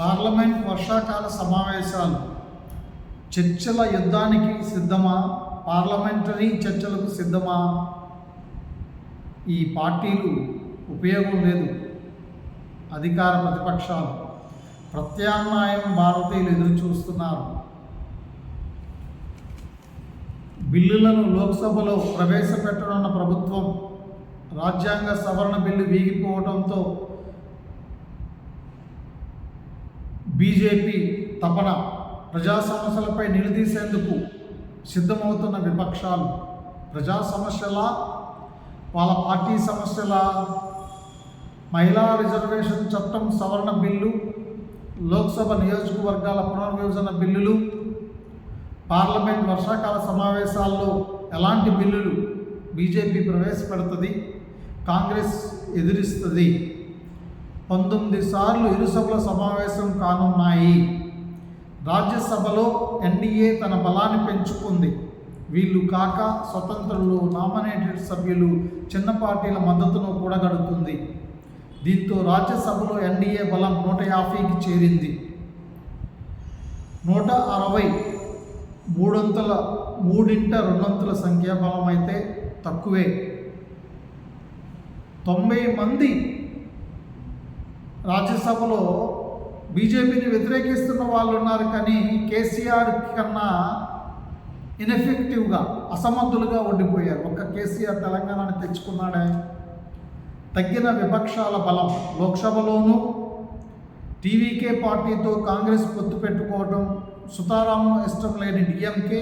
Parliament వర్షాకాల సమావేశాలు చర్చల యుద్ధానికి సిద్ధమా? పార్లమెంటరీ చర్చలకు సిద్ధమా? ఈ పార్టీలు ఉపయోగం లేదు. అధికార ప్రతిపక్షాలు ప్రత్యామ్నాయం భారతీయులు ఎదురు చూస్తున్నారు. బిల్లులను లోక్సభలో ప్రవేశపెట్టనున్న ప్రభుత్వం రాజ్యాంగ సవరణ బిల్లు వీగిపోవడంతో బీజేపీ తపన ప్రజా సమస్యలపై నిలదీసేందుకు సిద్ధమవుతున్న విపక్షాలు ప్రజా సమస్యల, వాళ్ళ పార్టీ సమస్యల, మహిళా రిజర్వేషన్ చట్టం సవరణ బిల్లు, లోక్సభ నియోజకవర్గాల పునర్విభజన బిల్లులు, పార్లమెంట్ వర్షాకాల సమావేశాల్లో ఎలాంటి బిల్లులు బీజేపీ ప్రవేశపెడుతుంది, కాంగ్రెస్ ఎదిరిస్తుంది. 19 సార్లు ఇరుసభల సమావేశం కానున్నాయి. రాజ్యసభలో ఎన్డీఏ తన బలాన్ని పెంచుకుంది. వీళ్ళు కాక స్వతంత్రులు, నామినేటెడ్ సభ్యులు, చిన్న పార్టీల మద్దతును కూడగడుతుంది. దీంతో రాజ్యసభలో ఎన్డీఏ బలం 150కి చేరింది. 160 మూడింట రెండొంతుల సంఖ్యాబలం అయితే తక్కువే. 90 మంది రాజ్యసభలో బీజేపీని వ్యతిరేకిస్తున్న వాళ్ళు ఉన్నారు. కానీ కేసీఆర్ కన్నా ఇన్ఎఫెక్టివ్గా, అసమర్థులుగా ఉండిపోయారు. ఒక్క కేసీఆర్ తెలంగాణని తెచ్చుకున్నాడే. తగ్గిన విపక్షాల బలం లోక్సభలోనూ టీవీకే పార్టీతో కాంగ్రెస్ పొత్తు పెట్టుకోవడం, సుతారాము ఇష్టం లేని డిఎంకే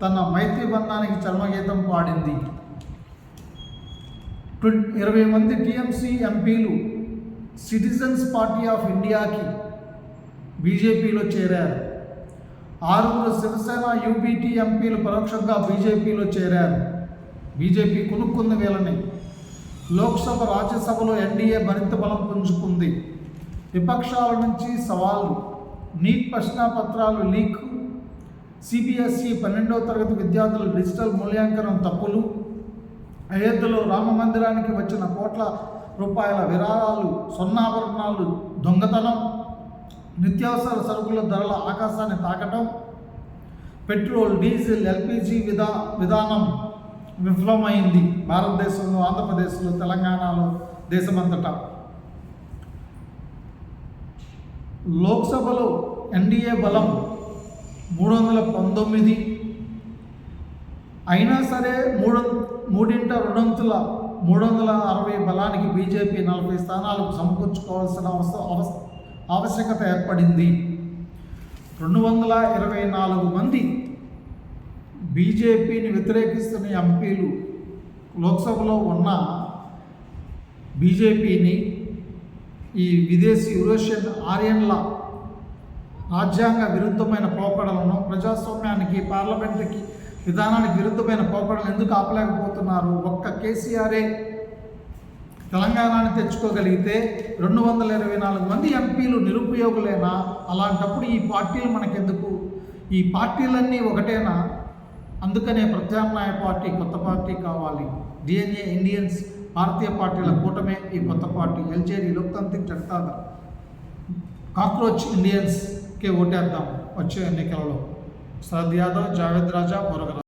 తన మైత్రి బంధానికి చర్మగీతం పాడింది. 20 మంది టీఎంసీ ఎంపీలు సిటిజన్స్ పార్టీ ఆఫ్ ఇండియాకి బీజేపీలో చేరారు. 6 శివసేన యూబీటీ ఎంపీలు పరోక్షంగా బీజేపీలో చేరారు. బీజేపీ కొనుక్కుంది వీళ్ళని. లోక్సభ, రాజ్యసభలో ఎన్డీఏ మరింత బలం పుంజుకుంది. విపక్షాల నుంచి సవాళ్లు, నీట్ ప్రశ్నాపత్రాలు లీక్, సిబిఎస్ఈ 12వ తరగతి విద్యార్థుల డిజిటల్ మూల్యాంకనం తప్పులు, అయోధ్యలో రామ మందిరానికి వచ్చిన కోట్ల రూపాయల విరాళాలు, స్వర్ణాభరణాలు దొంగతనం, నిత్యావసర సరుకుల ధరల ఆకాశాన్ని తాకటం, పెట్రోల్, డీజిల్, ఎల్పిజి విధానం విఫలమైంది. భారతదేశంలో, ఆంధ్రప్రదేశ్లో, తెలంగాణలో, దేశమంతటా. లోక్సభలో ఎన్డీఏ బలం 319. అయినా సరే మూడింట రెండొంతుల 360 బలానికి బీజేపీ 40 స్థానాలకు సమకూర్చుకోవాల్సిన ఆవశ్యకత ఏర్పడింది. 224 మంది బీజేపీని వ్యతిరేకిస్తున్న ఎంపీలు లోక్సభలో ఉన్న బీజేపీని ఈ విదేశీ యూరోషియన్ ఆర్యన్ల రాజ్యాంగ విరుద్ధమైన పోకడలను, ప్రజాస్వామ్యానికి, పార్లమెంటరీకి విధానానికి విరుద్ధమైన పోకడలు ఎందుకు ఆపలేకపోతున్నారు? ఒక్క కేసీఆరే తెలంగాణని తెచ్చుకోగలిగితే 224 మంది ఎంపీలు నిరుపయోగులేనా? అలాంటప్పుడు ఈ పార్టీలు మనకెందుకు? ఈ పార్టీలన్నీ ఒకటేనా? అందుకనే ప్రత్యామ్నాయ పార్టీ, కొత్త పార్టీ కావాలి. డిఎన్ఏ ఇండియన్స్ భారతీయ పార్టీల కూటమే ఈ కొత్త పార్టీ. ఎల్జేడీ లోక్తాంత్రిక్ జనతా దళ్, కాక్రోచ్ ఇండియన్స్కే ఓటేద్దాం వచ్చే ఎన్నికలలో. శరద్ యాదవ్, జావేద్ రాజా, మురగరాజు.